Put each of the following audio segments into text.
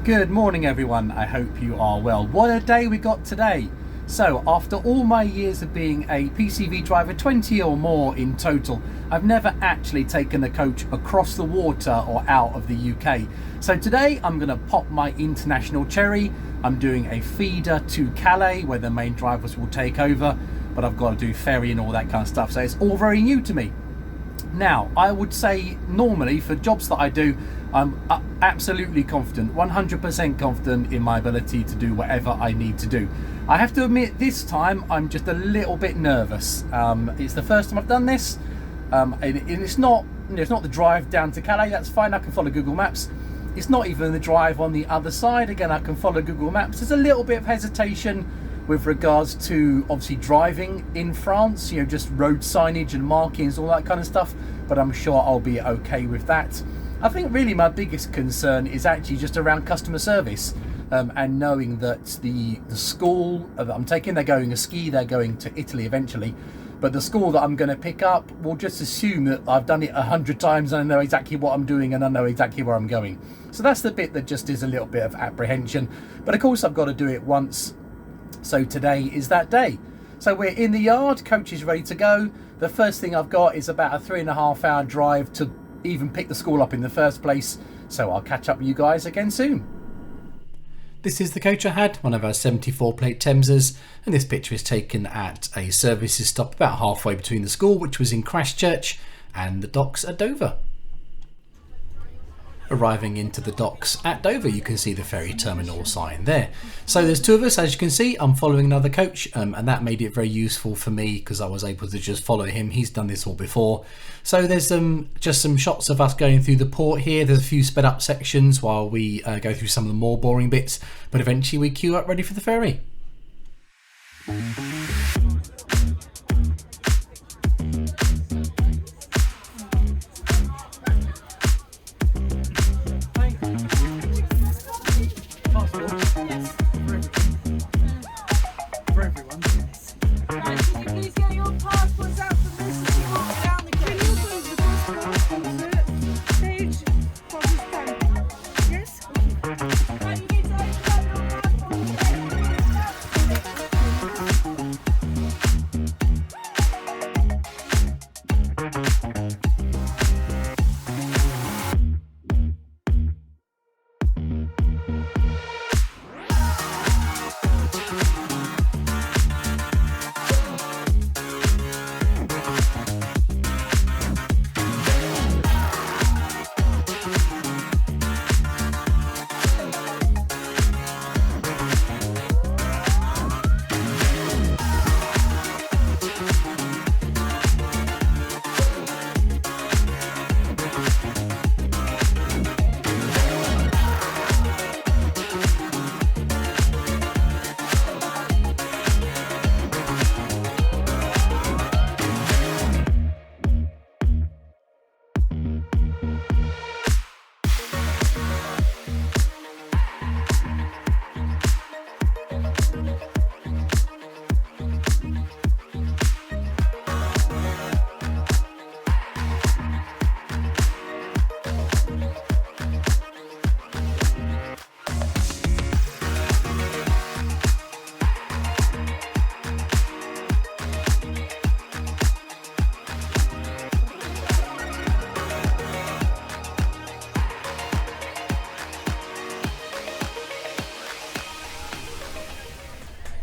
Good morning everyone, I hope you are well. What a day we got today. So after all my years of being a PCV driver, 20 or more in total, I've never actually taken a coach across the water or out of the UK. So today I'm going to pop my international cherry. I'm doing a feeder to Calais where the main drivers will take over, but I've got to do ferry and all that kind of stuff, so it's all very new to me. Now, I would say normally for jobs that I do, I'm absolutely confident, 100% confident in my ability to do whatever I need to do. I have to admit this time I'm just a little bit nervous. It's the first time I've done this, and it's not the drive down to Calais. That's fine, I can follow Google Maps. It's not even the drive on the other side. Again, I can follow Google Maps. There's a little bit of hesitation with regards to obviously driving in France, just road signage and markings, all that kind of stuff, but I'm sure I'll be okay with that. I think really my biggest concern is actually just around customer service, and knowing that the school that I'm taking, they're going to ski, they're going to Italy eventually, but the school that I'm going to pick up will just assume that I've done it 100 times and I know exactly what I'm doing and I know exactly where I'm going. So that's the bit that just is a little bit of apprehension, but of course I've got to do it once. So today is that day. So we're in the yard, coach is ready to go. The first thing I've got is about a 3.5 hour drive to even pick the school up in the first place. So I'll catch up with you guys again soon. This is the coach I had, one of our 74 plate Thamesers, and this picture is taken at a services stop about halfway between the school, which was in Christchurch, and the docks at Dover. Arriving into the docks at Dover, you can see the ferry terminal sign there. So there's two of us, as you can see. I'm following another coach, and that made it very useful for me because I was able to just follow him. He's done this all before. So there's just some shots of us going through the port here. There's a few sped up sections while we go through some of the more boring bits, but eventually we queue up ready for the ferry.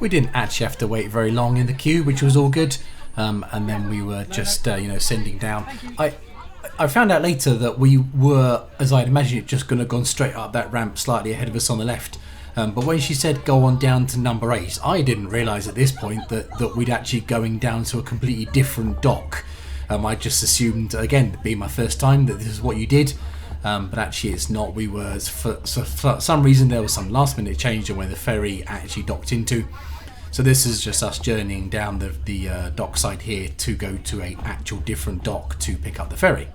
We didn't actually have to wait very long in the queue, which was all good, and then we were just sending down. I found out later that we were, as I'd imagined, just going to gone straight up that ramp slightly ahead of us on the left, but when she said go on down to number 8, I didn't realise at this point that we'd actually going down to a completely different dock. I just assumed, again, being my first time, that this is what you did. But actually it's not. We were, for some reason there was some last minute change in where the ferry actually docked into. So this is just us journeying down the dock side here to go to a actual different dock to pick up the ferry.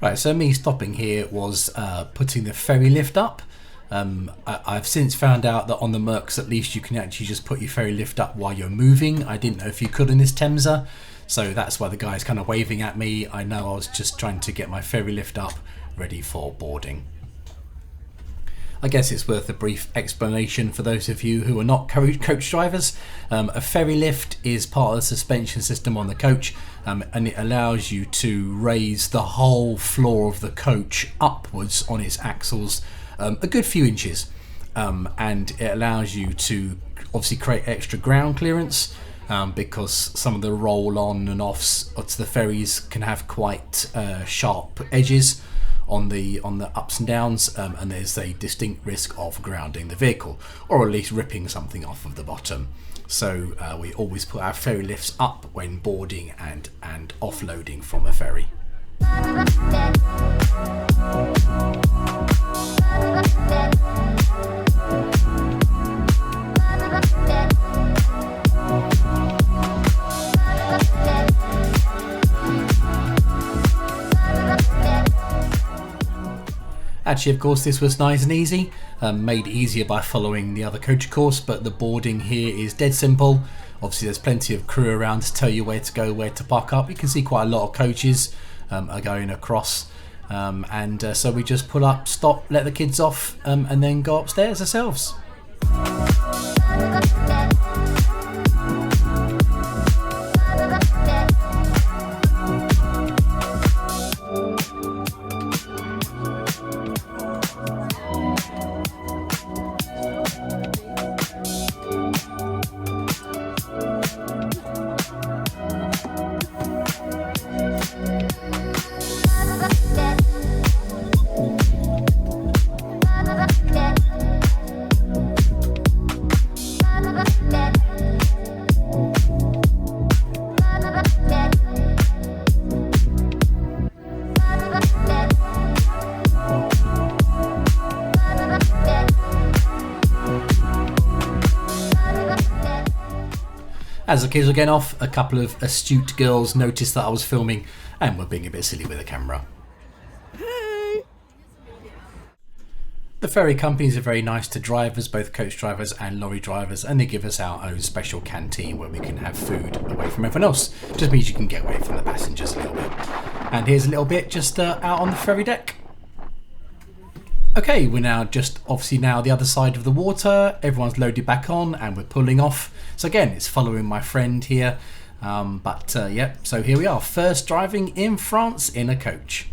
Right, so me stopping here was putting the ferry lift up. I've since found out that on the Mercs at least you can actually just put your ferry lift up while you're moving. I didn't know if you could in this Temsa, so that's why the guy's kind of waving at me. I know I was just trying to get my ferry lift up ready for boarding. I guess it's worth a brief explanation for those of you who are not coach drivers. A ferry lift is part of the suspension system on the coach, and it allows you to raise the whole floor of the coach upwards on its axles a good few inches, and it allows you to obviously create extra ground clearance, because some of the roll on and offs to the ferries can have quite sharp edges on the ups and downs, and there's a distinct risk of grounding the vehicle, or at least ripping something off of the bottom. So we always put our ferry lifts up when boarding and offloading from a ferry. Actually, of course, this was nice and easy, made easier by following the other coach course, but the boarding here is dead simple. Obviously, there's plenty of crew around to tell you where to go, where to park up. You can see quite a lot of coaches are going across, and so we just pull up, stop, let the kids off, and then go upstairs ourselves. As the kids were getting off, a couple of astute girls noticed that I was filming and were being a bit silly with the camera. Hey. The ferry companies are very nice to drivers, both coach drivers and lorry drivers, and they give us our own special canteen where we can have food away from everyone else. Just means you can get away from the passengers a little bit. And here's a little bit just out on the ferry deck. Okay, we're now just obviously now the other side of the water. Everyone's loaded back on and we're pulling off. So again, it's following my friend here. Yeah, so here we are, first driving in France in a coach.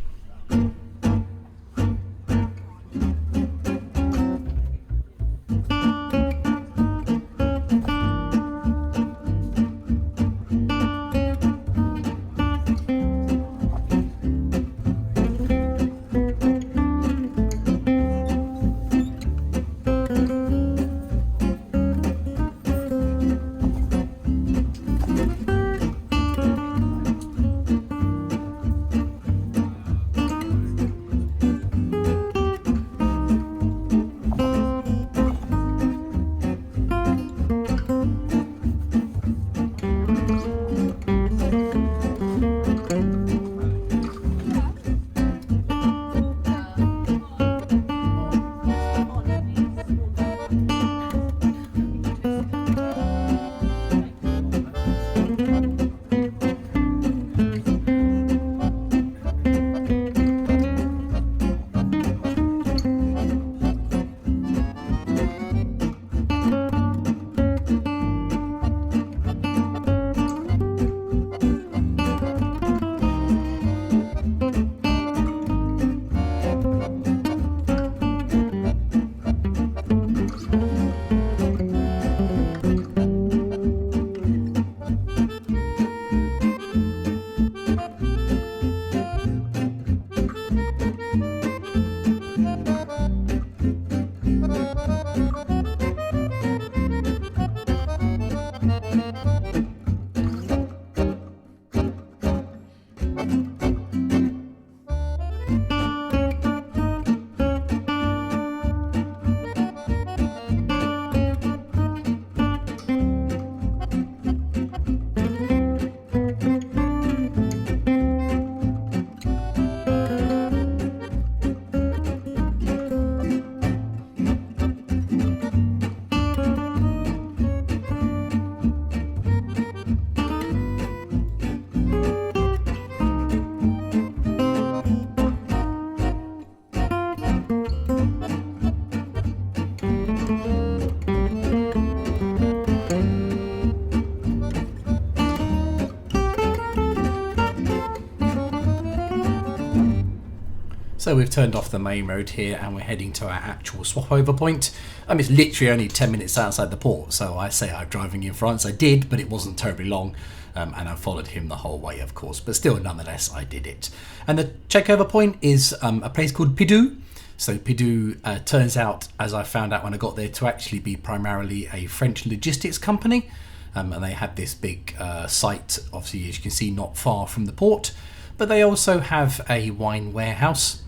So we've turned off the main road here and we're heading to our actual swap over point. It's literally only 10 minutes outside the port, so I say I'm driving in France. I did, but it wasn't terribly long, and I followed him the whole way, of course, but still, nonetheless, I did it. And the checkover point is a place called Pidou. So Pidou turns out, as I found out when I got there, to actually be primarily a French logistics company. And they had this big site, obviously, as you can see, not far from the port. But they also have a wine warehouse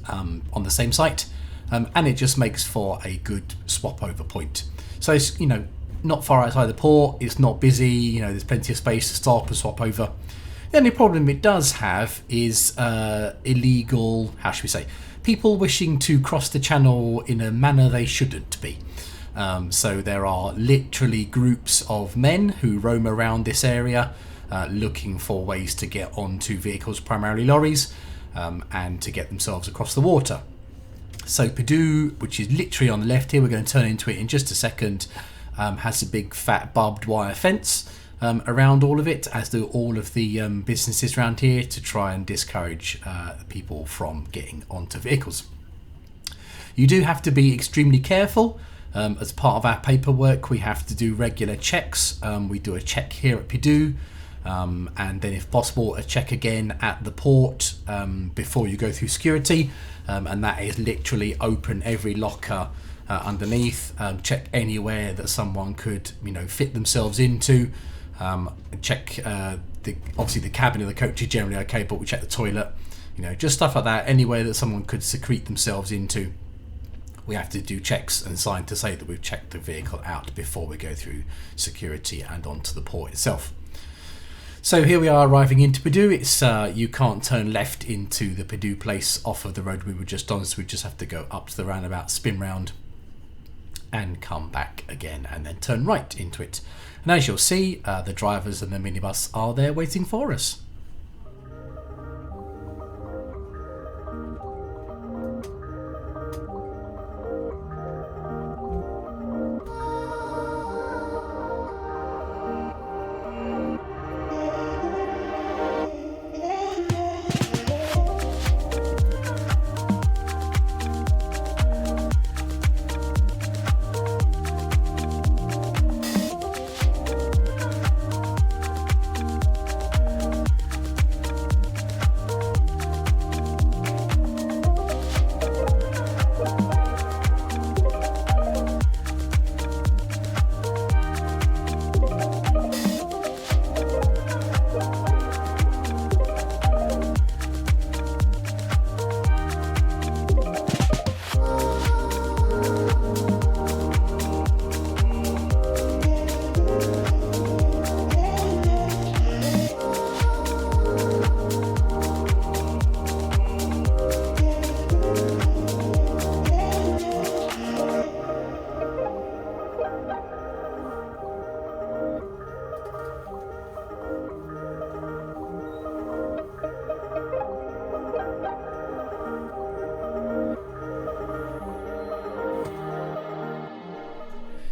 on the same site. And it just makes for a good swap over point. So it's, not far outside the port. It's not busy. There's plenty of space to stop and swap over. The only problem it does have is illegal, how should we say, people wishing to cross the channel in a manner they shouldn't be. So there are literally groups of men who roam around this area looking for ways to get onto vehicles, primarily lorries, and to get themselves across the water. So Pidou, which is literally on the left here, we're going to turn into it in just a second, has a big fat barbed wire fence around all of it, as do all of the businesses around here, to try and discourage people from getting onto vehicles. You do have to be extremely careful. As part of our paperwork, we have to do regular checks. We do a check here at Pidou, and then if possible a check again at the port before you go through security, and that is literally open every locker underneath, check anywhere that someone could fit themselves into, check obviously the cabin of the coach is generally okay, but we check the toilet, just stuff like that. Anywhere that someone could secrete themselves into, we have to do checks and sign to say that we've checked the vehicle out before we go through security and onto the port itself. So here we are arriving into Pidou. It's you can't turn left into the Pidou place off of the road we were just on, so we just have to go up to the roundabout, spin round and come back again, and then turn right into it. And as you'll see, the drivers and the minibus are there waiting for us.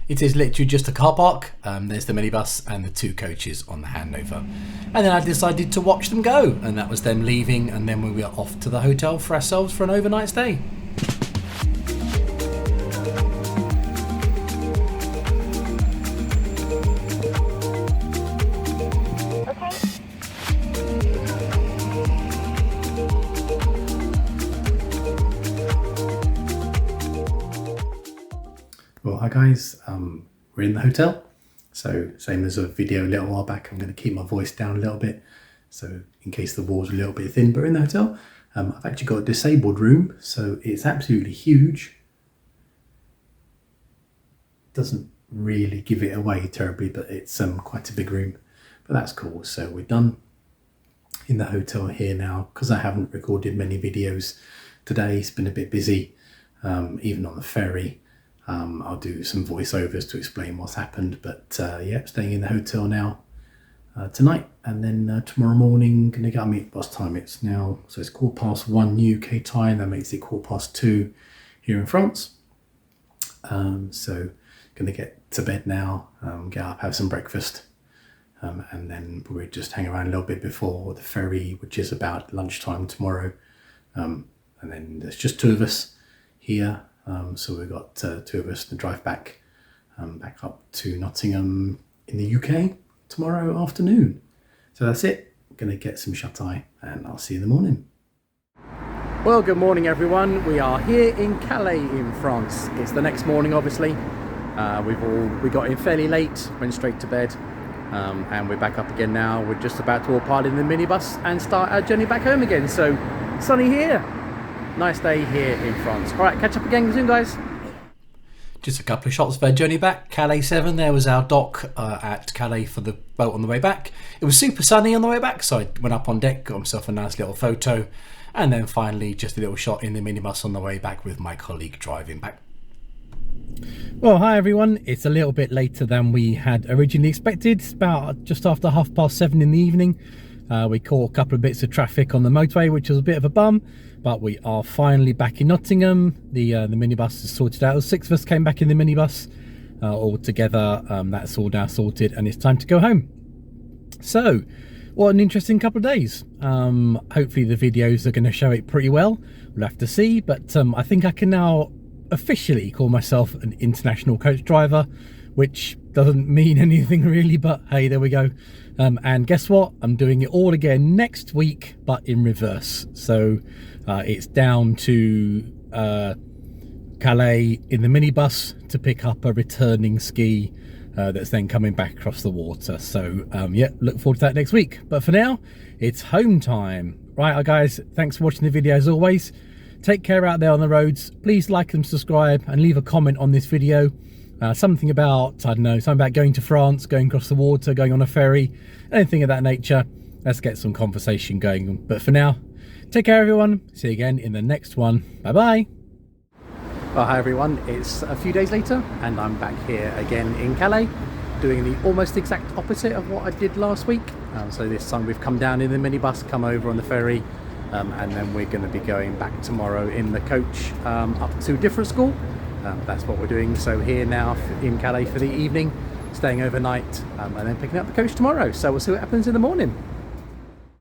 It is literally just a car park. There's the minibus and the two coaches on the handover. And then I decided to watch them go, and that was them leaving, and then we were off to the hotel for ourselves for an overnight stay. Well, hi guys, we're in the hotel. So same as a video a little while back, I'm going to keep my voice down a little bit, so in case the wall's a little bit thin. But in the hotel, I've actually got a disabled room, so it's absolutely huge. Doesn't really give it away terribly, but it's quite a big room, but that's cool. So we're done in the hotel here now, because I haven't recorded many videos today. It's been a bit busy, even on the ferry. I'll do some voiceovers to explain what's happened, but yeah, staying in the hotel now tonight, and then tomorrow morning gonna get, what's time it's now, so it's 1:15 UK time, that makes it 2:15 here in France. So gonna get to bed now, get up, have some breakfast, and then we'll just hang around a little bit before the ferry, which is about lunchtime tomorrow. and then there's just two of us here. So we've got two of us to drive back up to Nottingham in the UK tomorrow afternoon. So that's it. I'm gonna get some shut-eye and I'll see you in the morning. Well, good morning everyone. We are here in Calais in France. It's the next morning, obviously. We got in fairly late, went straight to bed, and we're back up again now. We're just about to all pile in the minibus and start our journey back home again. So sunny here, nice day here in France. All right, catch up again soon, guys. Just a couple of shots of our journey back. Calais 7, there was our dock at Calais for the boat on the way back. It was super sunny on the way back, so I went up on deck, got myself a nice little photo, and then finally just a little shot in the minibus on the way back with my colleague driving back. Well, hi everyone. It's a little bit later than we had originally expected. It's about just after 7:30 in the evening. We caught a couple of bits of traffic on the motorway, which was a bit of a bum, but we are finally back in Nottingham. The minibus is sorted out. The 6 of us came back in the minibus all together. That's all now sorted and it's time to go home. So what an interesting couple of days. Hopefully the videos are going to show it pretty well. We'll have to see, but I think I can now officially call myself an international coach driver, which doesn't mean anything really, but hey, there we go. And guess what? I'm doing it all again next week, but in reverse. So it's down to Calais in the minibus to pick up a returning ski that's then coming back across the water. So yeah, look forward to that next week. But for now, it's home time. Right, guys, thanks for watching the video as always. Take care out there on the roads. Please like and subscribe and leave a comment on this video. Something about, I don't know, something about going to France, going across the water, going on a ferry, anything of that nature. Let's get some conversation going. But for now, take care everyone. See you again in the next one. Bye bye. Well, hi everyone. It's a few days later and I'm back here again in Calais, doing the almost exact opposite of what I did last week. So this time we've come down in the minibus, come over on the ferry, and then we're going to be going back tomorrow in the coach up to a different school. That's what we're doing. So here now in Calais for the evening, staying overnight, and then picking up the coach tomorrow. So we'll see what happens in the morning.